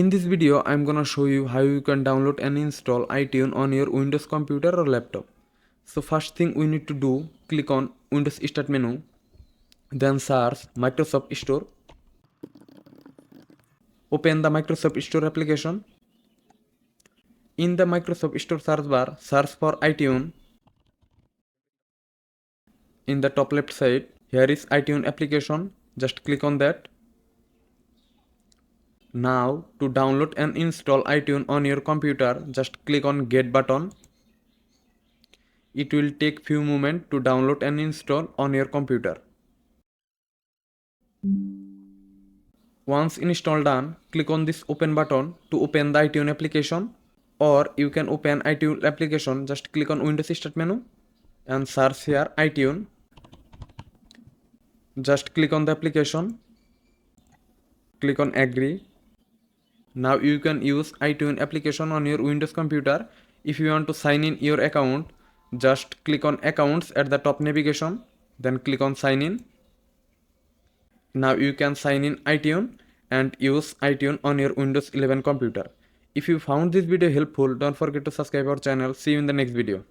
In this video, I'm gonna show you how you can download and install iTunes on your Windows computer or laptop. So first thing we need to do, click on Windows Start menu, then search Microsoft Store. Open the Microsoft Store application. In the Microsoft Store search bar, search for iTunes. In the top left side, here is iTunes application. Just click on that. Now to download and install iTunes on your computer, just click on Get button. It will take few moments to download and install on your computer. Once installed done, click on this open button to open the iTunes application, or you can open iTunes application. Just click on Windows Start menu and search here iTunes. Just click on the application, click on agree. Now you can use iTunes application on your Windows computer. If you want to sign in your account, just click on accounts at the top navigation, then click on sign in. Now you can sign in iTunes and use iTunes on your Windows 11 computer. If you found this video helpful, don't forget to subscribe our channel. See you in the next video.